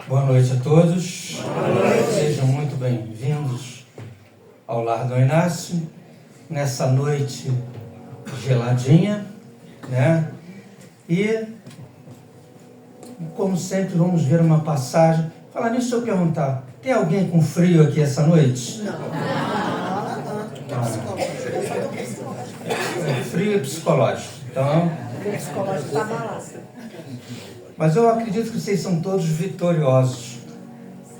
Boa noite a todos. Sejam muito bem-vindos ao Lar Dom Inácio, nessa noite geladinha, né? E, como sempre, vamos ver uma passagem. Falar nisso, eu perguntar, tem alguém com frio aqui essa noite? Não. Frio e psicológico. Então, O psicológico está abalado. mas eu acredito que vocês são todos vitoriosos,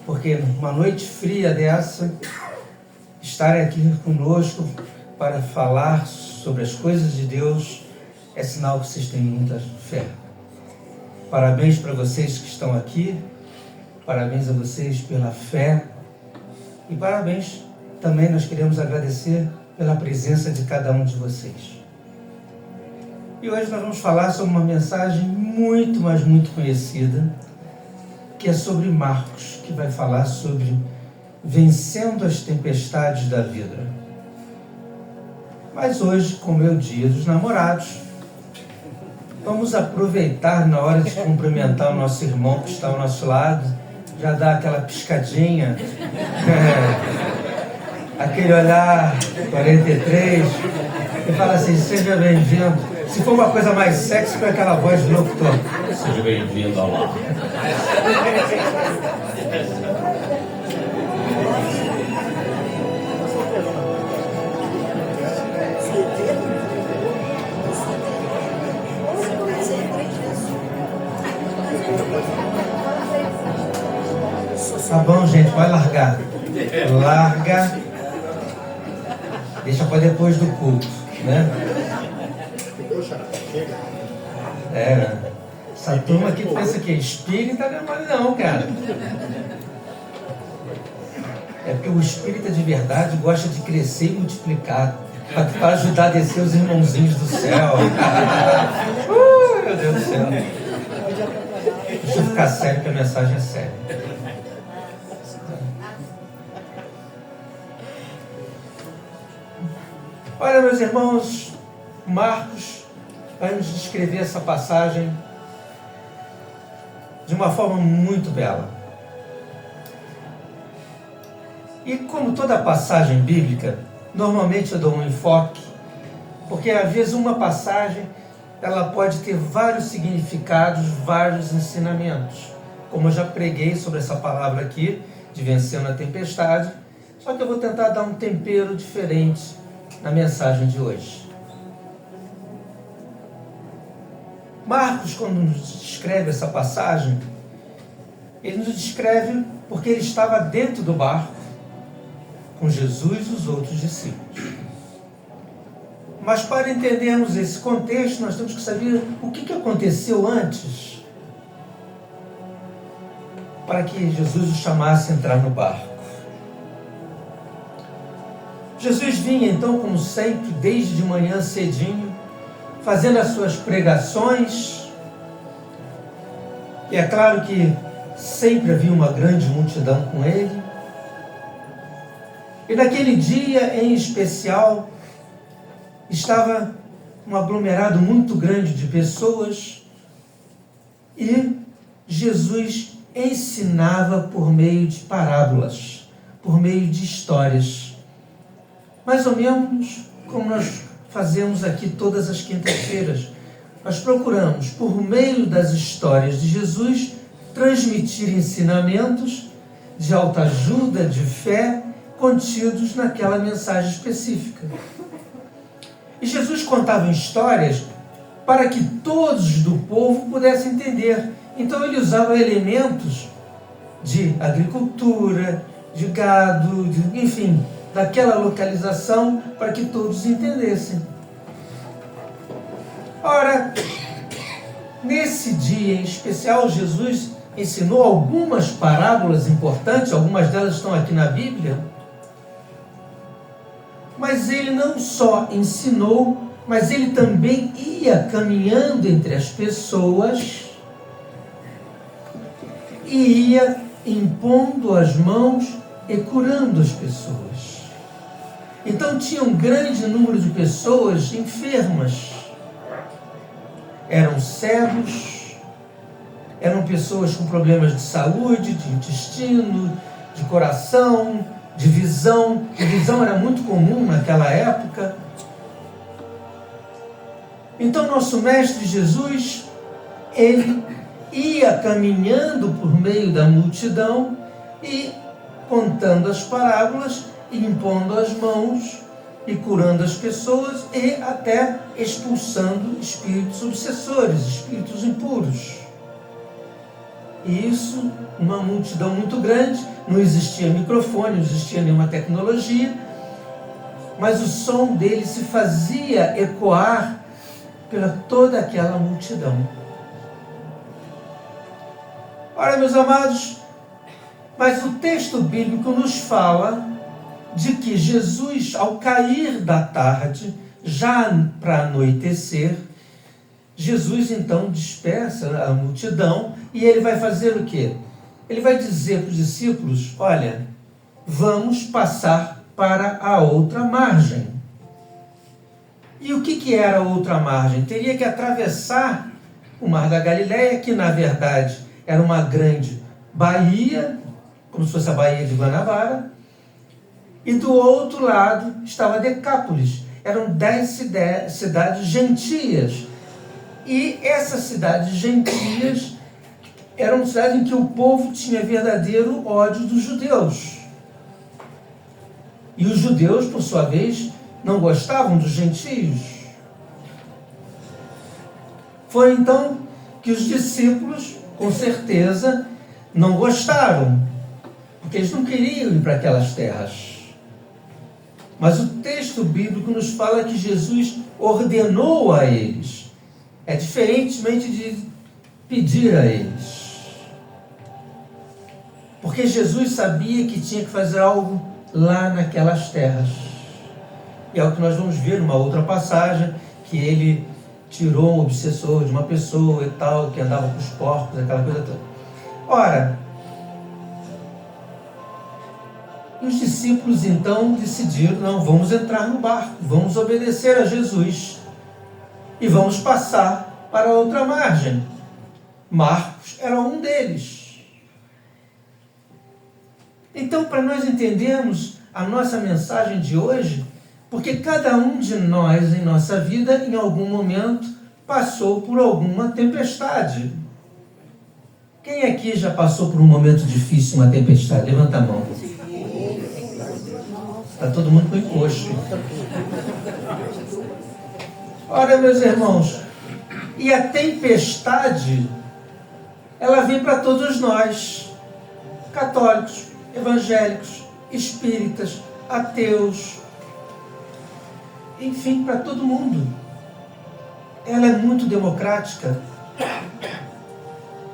porque numa noite fria dessa, estarem aqui conosco para falar sobre as coisas de Deus é sinal que vocês têm muita fé. Parabéns para vocês que estão aqui, parabéns a vocês pela fé e parabéns também nós queremos agradecer pela presença de cada um de vocês. E hoje nós vamos falar sobre uma mensagem muito, mas muito conhecida, que é sobre Marcos, que vai falar sobre vencendo as tempestades da vida. Mas hoje, como é o dia dos namorados, vamos aproveitar na hora de cumprimentar o nosso irmão que está ao nosso lado, já dar aquela piscadinha, aquele olhar 43, e fala assim, seja bem-vindo. Se for uma coisa mais sexy, com aquela voz de locutor. Seja bem-vindo ao lar. Tá bom, gente, vai largar. Larga. Deixa para depois do culto, né? Essa turma aqui pensa que é espírita, não é mole não, cara. É porque o espírita de verdade gosta de crescer e multiplicar, para ajudar a descer os irmãozinhos do céu. Meu Deus do céu. Deixa eu ficar sério, que a mensagem é séria. Olha, meus irmãos, Marcos vai nos descrever essa passagem de uma forma muito bela. E como toda passagem bíblica, normalmente eu dou um enfoque, porque às vezes uma passagem ela pode ter vários significados, vários ensinamentos. Como eu já preguei sobre essa palavra aqui, de vencendo a tempestade, só que eu vou tentar dar um tempero diferente na mensagem de hoje. Marcos, quando nos descreve essa passagem, ele nos descreve porque ele estava dentro do barco com Jesus e os outros discípulos. Mas para entendermos esse contexto, nós temos que saber o que aconteceu antes para que Jesus o chamasse a entrar no barco. Jesus vinha então, como sempre, desde de manhã cedinho, fazendo as suas pregações, e é claro que sempre havia uma grande multidão com ele, e naquele dia em especial, estava um aglomerado muito grande de pessoas, e Jesus ensinava por meio de parábolas, por meio de histórias, mais ou menos como nós fazemos aqui todas as quintas-feiras. Nós procuramos, por meio das histórias de Jesus, transmitir ensinamentos de autoajuda, de fé, contidos naquela mensagem específica. E Jesus contava histórias para que todos do povo pudessem entender. Então ele usava elementos de agricultura, de gado, enfim, daquela localização para que todos entendessem. Ora, nesse dia em especial, Jesus ensinou algumas parábolas importantes, algumas delas estão aqui na Bíblia, mas ele não só ensinou, mas ele também ia caminhando entre as pessoas e ia impondo as mãos e curando as pessoas. Então tinha um grande número de pessoas enfermas. Eram cegos, eram pessoas com problemas de saúde, de intestino, de coração, de visão. A visão era muito comum naquela época. Então, nosso Mestre Jesus, ele ia caminhando por meio da multidão e contando as parábolas, e impondo as mãos e curando as pessoas e até expulsando espíritos obsessores, espíritos impuros. E isso, uma multidão muito grande, não existia microfone, não existia nenhuma tecnologia, mas o som dele se fazia ecoar pela toda aquela multidão. Ora, meus amados, mas o texto bíblico nos fala de que Jesus, ao cair da tarde, já para anoitecer, Jesus então dispersa a multidão e ele vai fazer o quê? Ele vai dizer para os discípulos: olha, vamos passar para a outra margem. E o que era a outra margem? Teria que atravessar o Mar da Galileia, que na verdade era uma grande baía, como se fosse a Baía de Guanabara, e do outro lado estava Decápolis. Eram 10 cidades gentias. E essas cidades gentias eram cidades em que o povo tinha verdadeiro ódio dos judeus. E os judeus, por sua vez, não gostavam dos gentios. Foi então que os discípulos, com certeza, não gostaram, porque eles não queriam ir para aquelas terras. Mas o texto bíblico nos fala que Jesus ordenou a eles. É diferentemente de pedir a eles. Porque Jesus sabia que tinha que fazer algo lá naquelas terras. E é o que nós vamos ver numa outra passagem, que ele tirou um obsessor de uma pessoa e tal, que andava com os porcos, aquela coisa toda. Ora, os discípulos então decidiram: não, vamos entrar no barco, vamos obedecer a Jesus e vamos passar para a outra margem. Marcos era um deles. Então, para nós entendermos a nossa mensagem de hoje, porque cada um de nós em nossa vida, em algum momento, passou por alguma tempestade. Quem aqui já passou por um momento difícil, uma tempestade? Levanta a mão. Está todo mundo com encosto. Ora, meus irmãos, e a tempestade, ela vem para todos nós, católicos, evangélicos, espíritas, ateus, enfim, para todo mundo. Ela é muito democrática,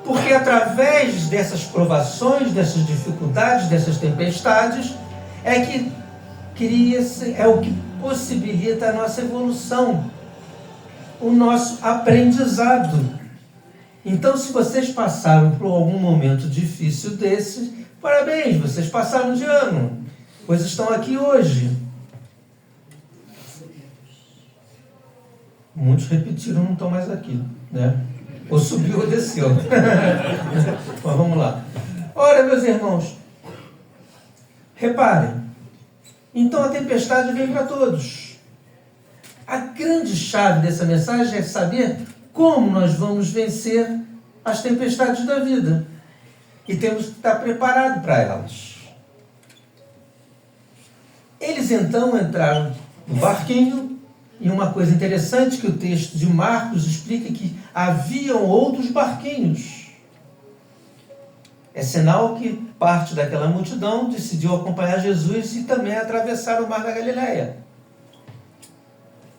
porque através dessas provações, dessas dificuldades, dessas tempestades, é que cria-se, é o que possibilita a nossa evolução, o nosso aprendizado. Então, se vocês passaram por algum momento difícil desses, parabéns, vocês passaram de ano, pois estão aqui hoje. Muitos repetiram, não estão mais aqui, né? Ou subiu ou desceu. Mas vamos lá. Ora, meus irmãos, reparem, então a tempestade vem para todos. A grande chave dessa mensagem é saber como nós vamos vencer as tempestades da vida. E temos que estar preparados para elas. Eles então entraram no barquinho, e uma coisa interessante que o texto de Marcos explica, que haviam outros barquinhos. É sinal que parte daquela multidão decidiu acompanhar Jesus e também atravessar o Mar da Galileia.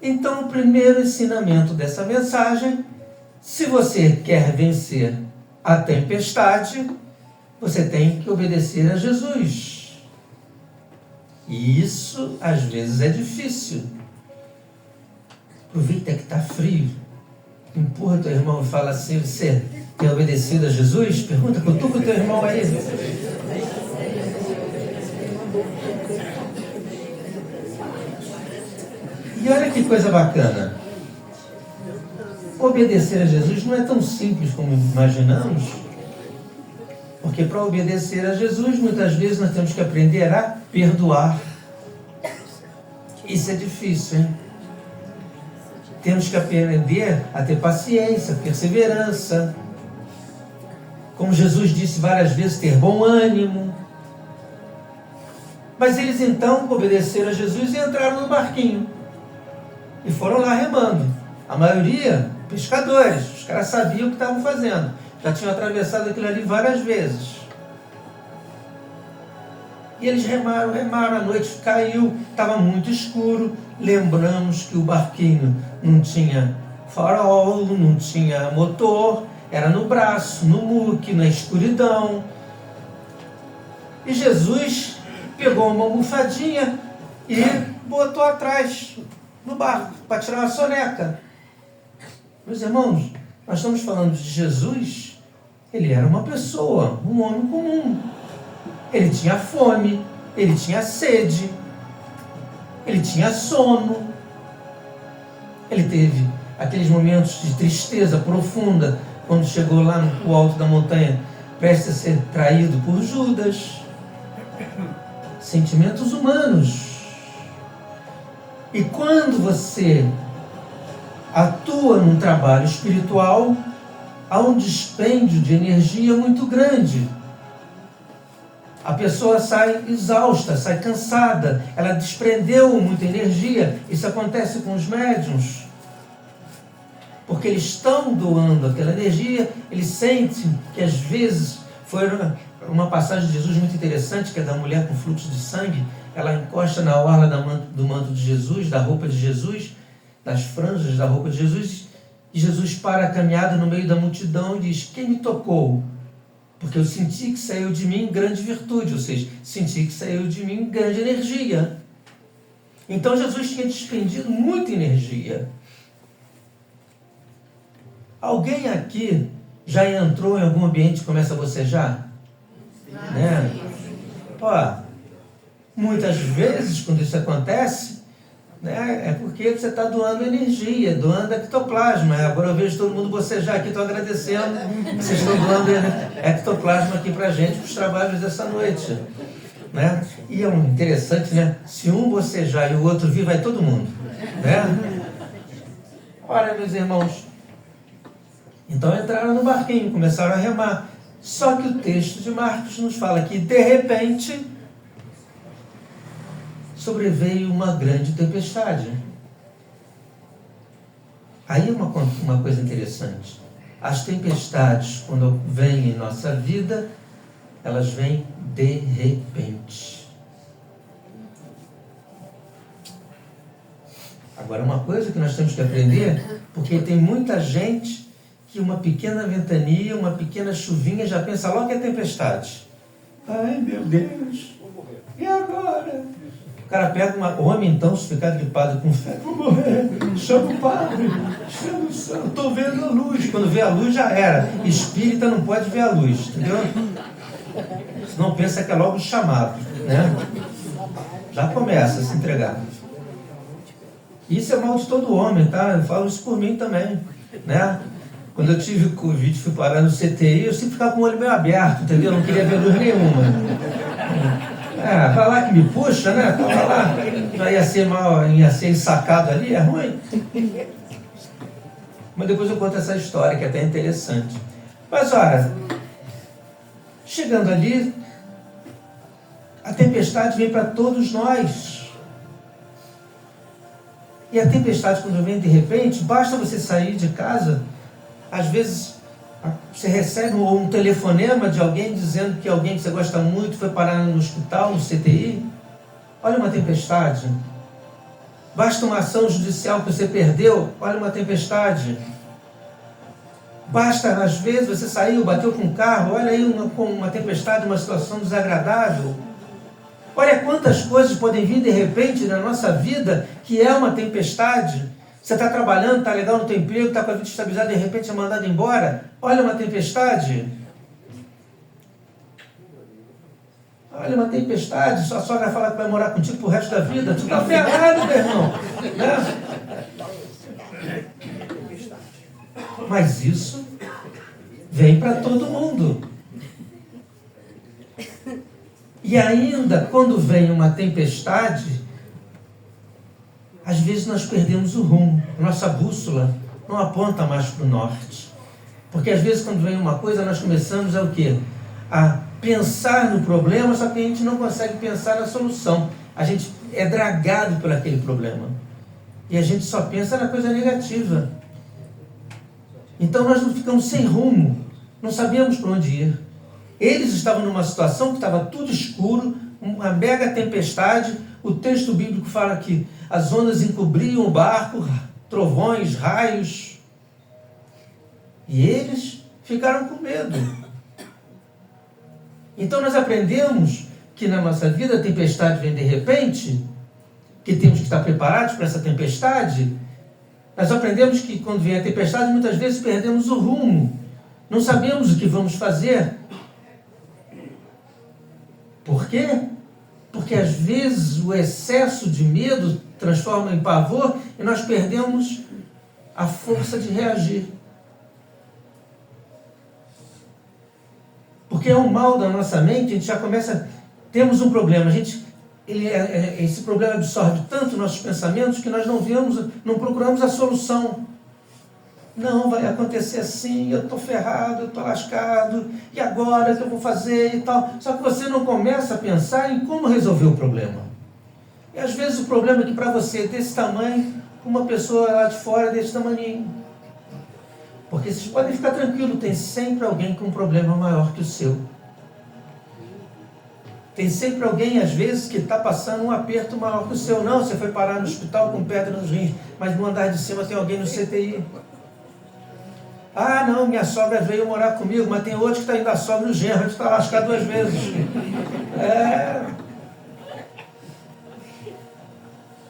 Então, o primeiro ensinamento dessa mensagem: se você quer vencer a tempestade, você tem que obedecer a Jesus. E isso, às vezes, é difícil. Aproveita que está frio, empurra teu irmão e fala assim: você tem obedecido a Jesus? Pergunta, cutuca o teu irmão aí. E olha que coisa bacana. obedecer a Jesus não é tão simples como imaginamos, porque para obedecer a Jesus, muitas vezes nós temos que aprender a perdoar. Isso é difícil, hein? Temos que aprender a ter paciência, perseverança. Como Jesus disse várias vezes, ter bom ânimo. Mas eles então obedeceram a Jesus e entraram no barquinho. E foram lá remando. A maioria, pescadores. Os caras sabiam o que estavam fazendo. Já tinham atravessado aquilo ali várias vezes. E eles remaram, a noite caiu, estava muito escuro. Lembramos que o barquinho não tinha farol, não tinha motor, era no braço, no muque, na escuridão. E Jesus pegou uma almofadinha e botou atrás no barco para tirar uma soneca. Meus irmãos, nós estamos falando de Jesus. Ele era uma pessoa, um homem comum. Ele tinha fome, ele tinha sede, ele tinha sono. Ele teve aqueles momentos de tristeza profunda quando chegou lá no alto da montanha, prestes a ser traído por Judas. Sentimentos humanos. E quando você atua num trabalho espiritual, há um dispêndio de energia muito grande. A pessoa sai exausta, sai cansada, ela desprendeu muita energia. Isso acontece com os médiuns, porque eles estão doando aquela energia, eles sentem que às vezes foi uma passagem de Jesus muito interessante, que é da mulher com fluxo de sangue. Ela encosta na orla do manto de Jesus, da roupa de Jesus, das franjas da roupa de Jesus, e Jesus para a caminhada no meio da multidão e diz: quem me tocou? Porque eu senti que saiu de mim grande virtude, ou seja, senti que saiu de mim grande energia. Então Jesus tinha despendido muita energia. Alguém aqui já entrou em algum ambiente e começa a bocejar? Né? Ó, muitas vezes quando isso acontece, né, é porque você está doando energia, doando ectoplasma. Agora eu vejo todo mundo bocejar aqui, estou agradecendo. Vocês estão doando ectoplasma aqui para a gente, para os trabalhos dessa noite. Né? E é interessante, né? Se um bocejar e o outro vir, vai todo mundo. Né? Ora, meus irmãos, então entraram no barquinho, começaram a remar. Só que o texto de Marcos nos fala que, de repente, sobreveio uma grande tempestade. Aí uma coisa interessante. As tempestades, quando vêm em nossa vida, elas vêm de repente. Agora, uma coisa que nós temos que aprender, porque tem muita gente que uma pequena ventania, uma pequena chuvinha, já pensa logo que é tempestade. Ai, meu Deus, e agora? O cara pega o homem, então, se ficar gripado com fé, vou morrer, chama o padre, chama o santo, estou vendo a luz. Quando vê a luz, já era. Espírita não pode ver a luz, entendeu? Senão pensa que é logo chamado, né? Já começa a se entregar. Isso é mal de todo homem, tá? Eu falo isso por mim também, né? Quando eu tive Covid, fui parar no CTI, eu sempre ficava com o olho meio aberto, entendeu? Eu não queria ver luz nenhuma. Vai lá que me puxa, né? Tava lá, já ia ser mal, ia ser ensacado ali, é ruim. Mas depois eu conto essa história, que é até interessante. Mas olha, chegando ali, a tempestade vem para todos nós. E a tempestade, quando vem de repente, basta você sair de casa, às vezes você recebe um telefonema de alguém dizendo que alguém que você gosta muito foi parar no hospital, no CTI. Olha uma tempestade. Basta uma ação judicial que você perdeu. Olha uma tempestade. Basta, às vezes, você saiu, bateu com um carro. Olha aí uma tempestade, uma situação desagradável. Olha quantas coisas podem vir de repente na nossa vida que é uma tempestade. Você está trabalhando, está legal no teu emprego, está com a vida estabilizada, de repente é mandado embora. Olha uma tempestade. Olha uma tempestade. Sua sogra fala que vai morar contigo pro resto da vida. Tu está ferrado, meu irmão. Né? Mas isso vem para todo mundo. E ainda, quando vem uma tempestade, às vezes nós perdemos o rumo. Nossa bússola não aponta mais para o norte. Porque às vezes quando vem uma coisa, nós começamos a o quê? A pensar no problema, só que a gente não consegue pensar na solução. A gente é dragado por aquele problema. E a gente só pensa na coisa negativa. Então nós não ficamos sem rumo. Não sabíamos para onde ir. Eles estavam numa situação que estava tudo escuro, uma mega tempestade. O texto bíblico fala que as ondas encobriam o barco, trovões, raios. E eles ficaram com medo. Então nós aprendemos que na nossa vida a tempestade vem de repente, que temos que estar preparados para essa tempestade. Nós aprendemos que quando vem a tempestade, muitas vezes perdemos o rumo. Não sabemos o que vamos fazer. Por quê? Porque às vezes o excesso de medo transforma em pavor e nós perdemos a força de reagir. Porque é um mal da nossa mente, a gente já começa, temos um problema, esse problema absorve tanto nossos pensamentos que nós não procuramos a solução. Não, vai acontecer assim, eu estou ferrado, eu estou lascado, e agora o que eu vou fazer e tal. Só que você não começa a pensar em como resolver o problema. E às vezes o problema é que para você é desse tamanho, uma pessoa lá de fora é desse tamanhinho. Porque vocês podem ficar tranquilos, tem sempre alguém com um problema maior que o seu. Tem sempre alguém, às vezes, que está passando um aperto maior que o seu. Não, você foi parar no hospital com pedra nos rins, mas no andar de cima tem alguém no CTI. Ah, não, minha sogra veio morar comigo, mas tem outro que está indo a sogra no genro, a gente está lascado 2 vezes.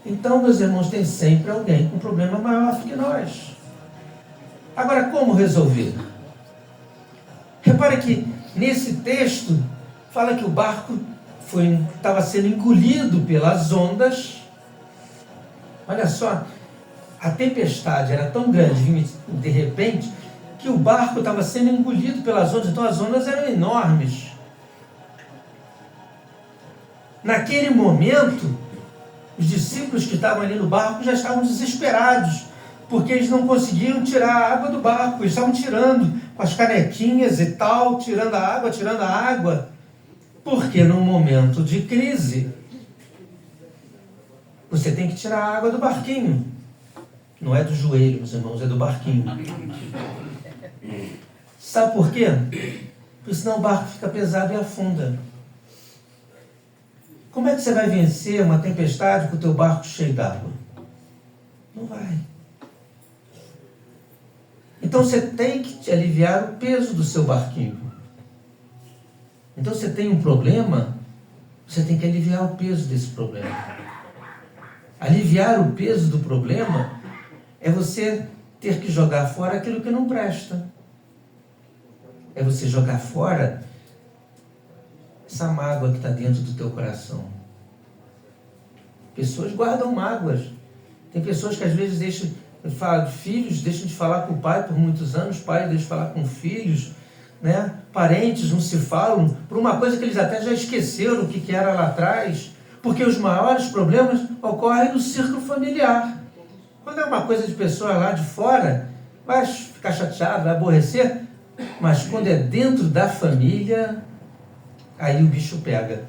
Então, meus irmãos, tem sempre alguém com um problema maior que nós. Agora, como resolver? Repare que nesse texto fala que o barco estava sendo engolido pelas ondas. Olha só, a tempestade era tão grande, de repente, que o barco estava sendo engolido pelas ondas. Então as ondas eram enormes. Naquele momento, os discípulos que estavam ali no barco já estavam desesperados, porque eles não conseguiam tirar a água do barco. Eles estavam tirando com as canequinhas e tal, tirando a água. Porque num momento de crise, você tem que tirar a água do barquinho. Não é do joelho, meus irmãos, é do barquinho. Sabe por quê? Porque senão o barco fica pesado e afunda. Como é que você vai vencer uma tempestade com o teu barco cheio d'água? Não vai. Então você tem que aliviar o peso do seu barquinho. Então você tem um problema, você tem que aliviar o peso desse problema. Aliviar o peso do problema é você ter que jogar fora aquilo que não presta. É você jogar fora essa mágoa que está dentro do teu coração. Pessoas guardam mágoas. Tem pessoas que às vezes filhos deixam de falar com o pai por muitos anos, pai deixa de falar com filhos, né? Parentes não se falam por uma coisa que eles até já esqueceram o que era lá atrás, porque os maiores problemas ocorrem no círculo familiar. Quando é uma coisa de pessoa lá de fora, vai ficar chateado, vai aborrecer, mas quando é dentro da família, aí o bicho pega.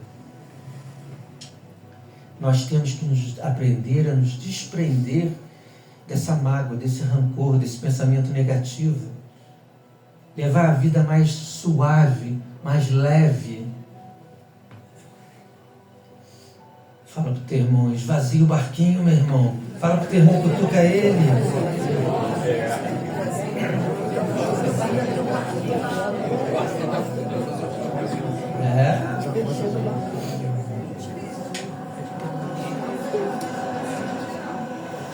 Nós temos que aprender a nos desprender dessa mágoa, desse rancor, desse pensamento negativo. Levar a vida mais suave, mais leve. Fala pro teu irmão, esvazia o barquinho, meu irmão. Fala pro teu irmão, cutuca ele.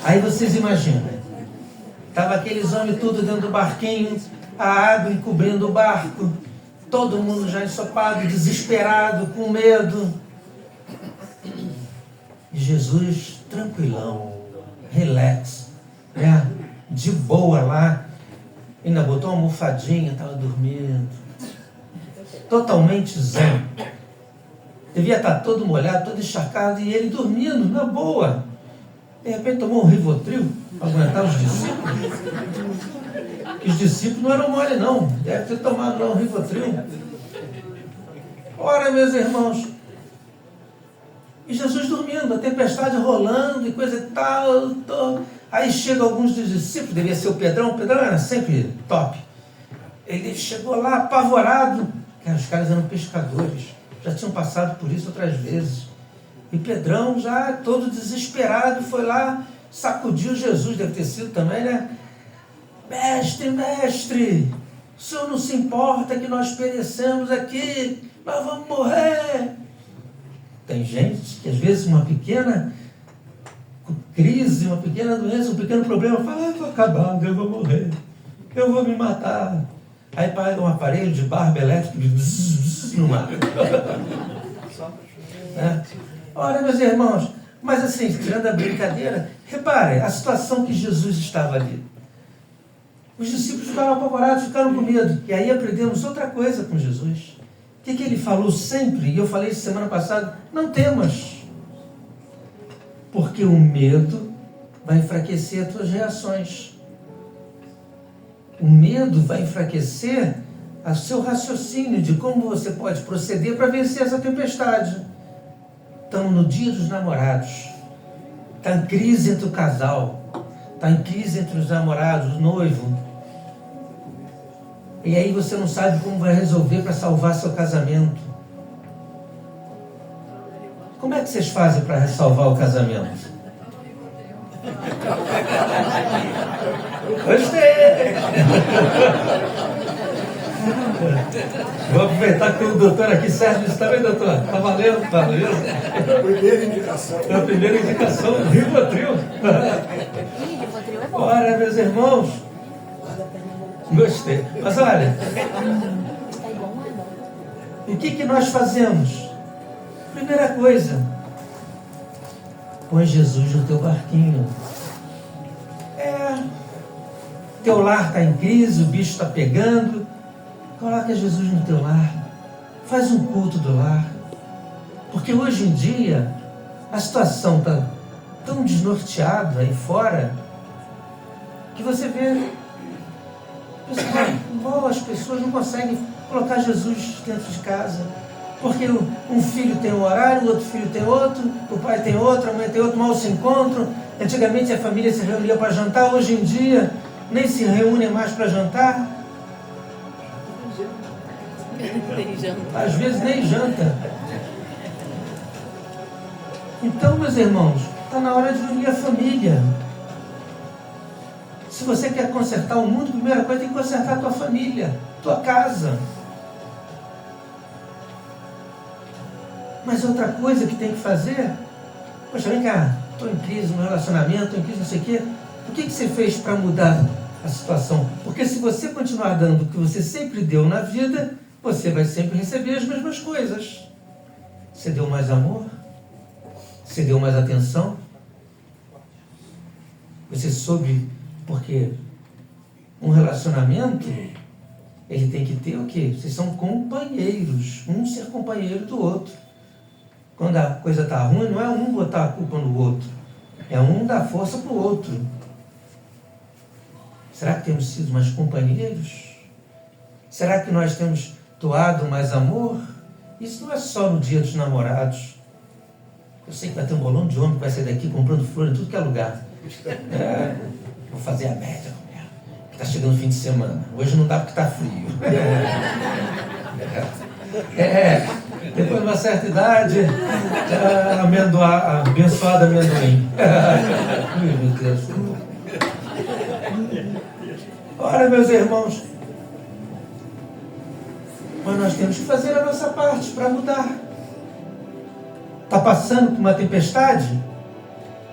Aí vocês imaginam, estava aqueles homens tudo dentro do barquinho, a água encobrindo o barco, todo mundo já ensopado, desesperado, com medo. E Jesus, tranquilão, relax, né? De boa lá, Ainda botou uma almofadinha, estava dormindo. Totalmente zen. Devia estar todo molhado, todo encharcado, e ele dormindo, na boa. De repente tomou um Rivotril para aguentar os discípulos. Os discípulos não eram mole, não. Deve ter tomado lá um Rivotril. Ora, meus irmãos. E Jesus dormindo, a tempestade rolando e coisa e tal. Aí chegam alguns dos discípulos, devia ser o Pedrão era sempre top. Ele chegou lá apavorado. Os caras eram pescadores, já tinham passado por isso outras vezes. E Pedrão, já todo desesperado, foi lá, sacudiu Jesus, deve ter sido também, né? Mestre, o senhor não se importa que nós perecemos aqui, nós vamos morrer. Tem gente que às vezes uma pequena crise, uma pequena doença, um pequeno problema, fala, estou acabado, eu vou morrer, eu vou me matar. Aí pega um aparelho de barba elétrica no mar. Ora, meus irmãos, mas assim, tirando a brincadeira, repare a situação que Jesus estava ali. Os discípulos ficaram apavorados, ficaram com medo. E aí aprendemos outra coisa com Jesus. O que ele falou sempre, e eu falei isso semana passada, não temas. Porque o medo vai enfraquecer as tuas reações. O medo vai enfraquecer o seu raciocínio de como você pode proceder para vencer essa tempestade. Estamos no dia dos namorados. Está em crise entre o casal. Está em crise entre os namorados, o noivo. E aí você não sabe como vai resolver para salvar seu casamento. Como é que vocês fazem para salvar o casamento? Gostei! Vou aproveitar que tem um doutor aqui, Sérgio, está bem, doutor? Está valendo, tá beleza? Primeira indicação. É a primeira indicação, Rivotril. Rivotril é bom. Ora, meus irmãos, gostei. Mas olha, o que nós fazemos? Primeira coisa, põe Jesus no teu barquinho. Teu lar está em crise, o bicho está pegando. Coloca Jesus no teu lar. Faz um culto do lar. Porque hoje em dia, a situação está tão desnorteada aí fora, que você vê, as pessoas não conseguem colocar Jesus dentro de casa. Porque um filho tem um horário, o outro filho tem outro, o pai tem outro, a mãe tem outro, mal se encontram. Antigamente a família se reunia para jantar, hoje em dia nem se reúne mais para jantar. Às vezes nem janta. Então, meus irmãos, está na hora de unir a família. Se você quer consertar o mundo, a primeira coisa tem que consertar a tua família, tua casa. Mas outra coisa que tem que fazer, poxa, vem cá, estou em crise no relacionamento, estou em crise não sei o quê. O que você fez para mudar a situação? Porque se você continuar dando o que você sempre deu na vida, você vai sempre receber as mesmas coisas. Você deu mais amor? Você deu mais atenção? Você soube, porque um relacionamento, ele tem que ter o quê? Vocês são companheiros, um ser companheiro do outro. Quando a coisa está ruim, não é um botar a culpa no outro, é um dar força para o outro. Será que temos sido mais companheiros? Será que nós temos doado mais amor? Isso não é só no dia dos namorados. Eu sei que vai ter um bolão de homem que vai sair daqui comprando flor em tudo que é lugar. Vou fazer a média, que está chegando o fim de semana. Hoje não dá porque está frio. Depois de uma certa idade, abençoado amendoim. Meu Deus. Ora, meus irmãos, mas nós temos que fazer a nossa parte para mudar. Está passando por uma tempestade?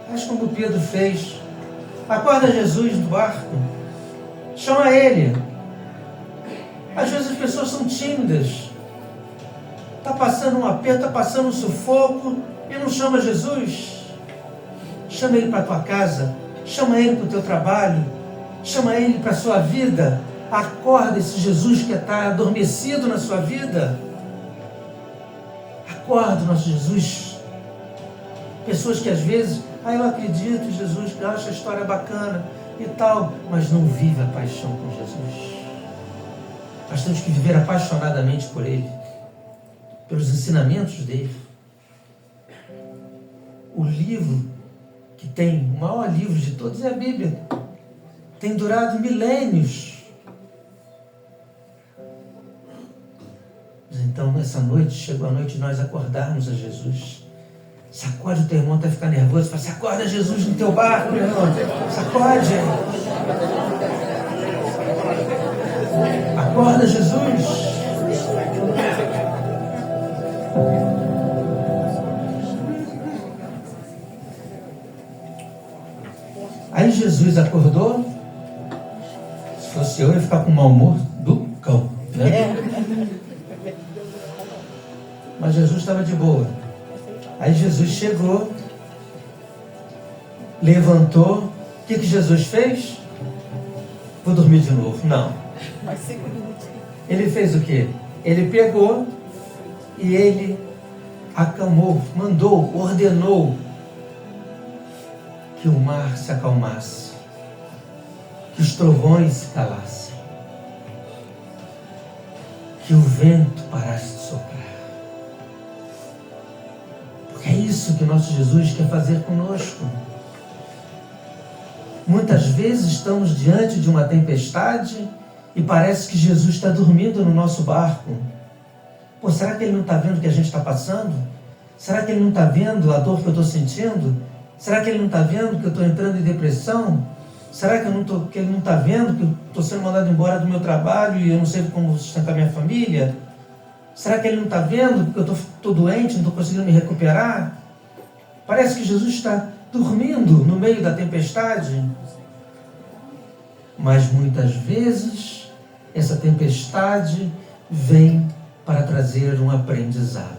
Faz como Pedro fez. Acorda Jesus do barco. Chama ele. Às vezes as pessoas são tímidas. Está passando um aperto, está passando um sufoco e não chama Jesus. Chama ele para a tua casa. Chama ele para o teu trabalho. Chama ele para a sua vida. Acorda esse Jesus que está adormecido na sua vida. Acorda o nosso Jesus. Pessoas que às vezes, eu acredito em Jesus, eu acho a história bacana e tal, mas não vive a paixão com Jesus. Nós temos que viver apaixonadamente por Ele, pelos ensinamentos dele. O livro que tem, o maior livro de todos é a Bíblia. Tem durado milênios. Mas então, nessa noite, chegou a noite de nós acordarmos a Jesus. Sacode o teu irmão até ficar nervoso. Fala, sacode a Jesus no teu barco, meu irmão. Sacode. Acorda, Jesus. Aí Jesus acordou. Se fosse eu ia ficar com mau humor do cão, né? Mas Jesus estava de boa. Aí Jesus chegou, levantou. O que Jesus fez? Vou dormir de novo. Não. Ele fez o quê? Ele pegou e ele acalmou, mandou, ordenou que o mar se acalmasse, que os trovões se calassem, que o vento parasse de soprar. Porque é isso que nosso Jesus quer fazer conosco. Muitas vezes estamos diante de uma tempestade e parece que Jesus está dormindo no nosso barco. Pô, será que Ele não está vendo o que a gente está passando? Será que Ele não está vendo a dor que eu estou sentindo? Será que Ele não está vendo que eu estou entrando em depressão? Será que Ele não está vendo que eu estou sendo mandado embora do meu trabalho e eu não sei como sustentar minha família? Será que Ele não está vendo que eu estou doente, não estou conseguindo me recuperar? Parece que Jesus está dormindo no meio da tempestade. Mas muitas vezes essa tempestade vem para trazer um aprendizado.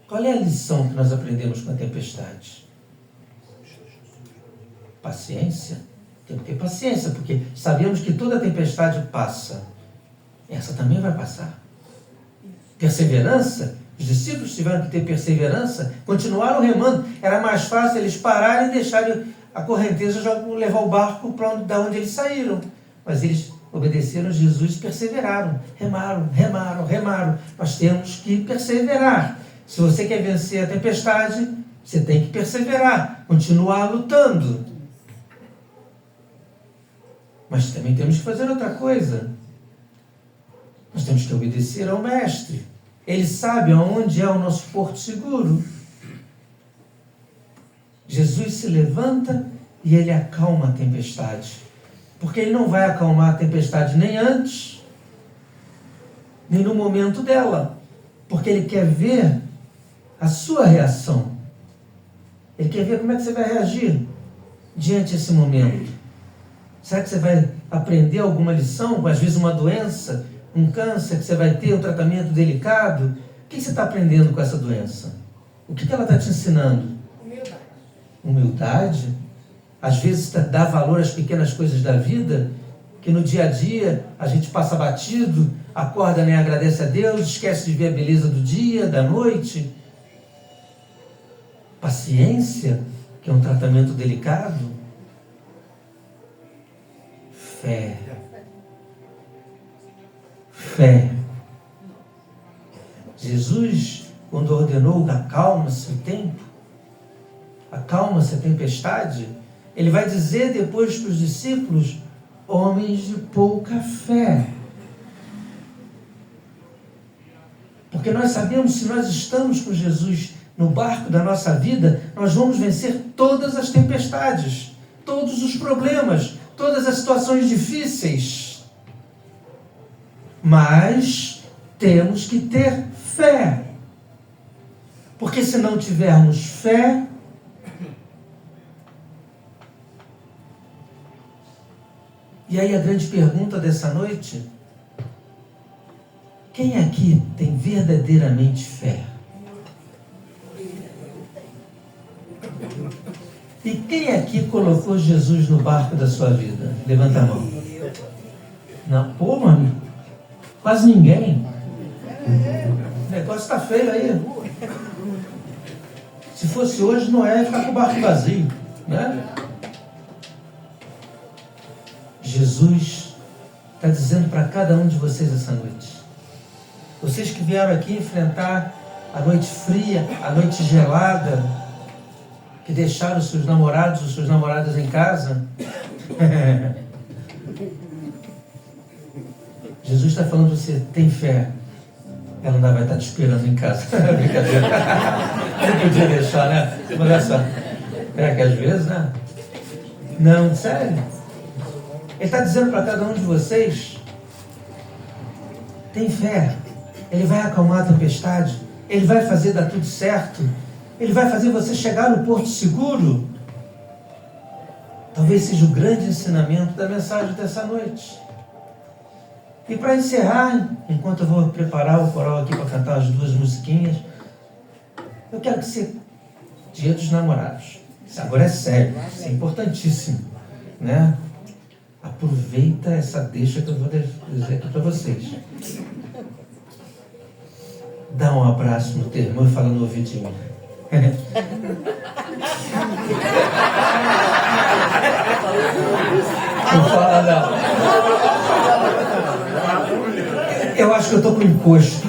Qual é a lição que nós aprendemos com a tempestade? Paciência. Tem que ter paciência, porque sabemos que toda tempestade passa. Essa também vai passar. Perseverança. Os discípulos tiveram que ter perseverança, continuaram remando. Era mais fácil eles pararem e deixarem a correnteza levar o barco para onde eles saíram. Mas eles obedeceram a Jesus e perseveraram. Remaram. Nós temos que perseverar. Se você quer vencer a tempestade, você tem que perseverar, continuar lutando. Mas também temos que fazer outra coisa. Nós temos que obedecer ao Mestre. Ele sabe aonde é o nosso porto seguro. Jesus se levanta e ele acalma a tempestade. Porque ele não vai acalmar a tempestade nem antes, nem no momento dela. Porque ele quer ver a sua reação. Ele quer ver como é que você vai reagir diante desse momento. Será que você vai aprender alguma lição? Às vezes uma doença, um câncer que você vai ter, um tratamento delicado. O que você está aprendendo com essa doença? O que ela está te ensinando? Humildade. Às vezes dá valor às pequenas coisas da vida, que no dia a dia a gente passa batido, acorda nem agradece a Deus, esquece de ver a beleza do dia, da noite. Paciência, que é um tratamento delicado. Fé. Jesus, quando ordenou acalma-se o tempo, acalma-se a tempestade, ele vai dizer depois para os discípulos, homens de pouca fé. Porque nós sabemos, se nós estamos com Jesus no barco da nossa vida, nós vamos vencer todas as tempestades, todos os problemas, todas as situações difíceis. Mas temos que ter fé. Porque se não tivermos fé, e aí a grande pergunta dessa noite, quem aqui tem verdadeiramente fé? E Quem aqui colocou Jesus no barco da sua vida? Levanta a mão. Não, pô, mano, quase ninguém. O negócio está feio aí. Se fosse hoje, Noé ia ficar com o barco vazio, né? Jesus está dizendo para cada um de vocês essa noite. Vocês que vieram aqui enfrentar a noite fria, a noite gelada, que deixaram os seus namorados ou suas namoradas em casa. Jesus está falando para você, tem fé. Ela ainda vai estar te esperando em casa. Brincadeira. Não podia deixar, né? Mas olha só. É que às vezes, né? Não, sério. Ele está dizendo para cada um de vocês, tem fé. Ele vai acalmar a tempestade. Ele vai fazer dar tudo certo. Ele vai fazer você chegar no porto seguro. Talvez seja o grande ensinamento da mensagem dessa noite. E para encerrar, enquanto eu vou preparar o coral aqui para cantar as duas musiquinhas, eu quero que você, Dia dos Namorados, isso agora é sério, isso é importantíssimo, né? Aproveita essa deixa que eu vou dizer aqui para vocês. Dá um abraço no teu irmão e fala no ouvidinho. Não fala não. Eu acho que eu estou com encosto.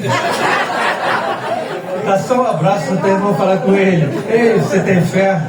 Dá só um abraço no teu irmão e falar com ele. Ei, você tem fé?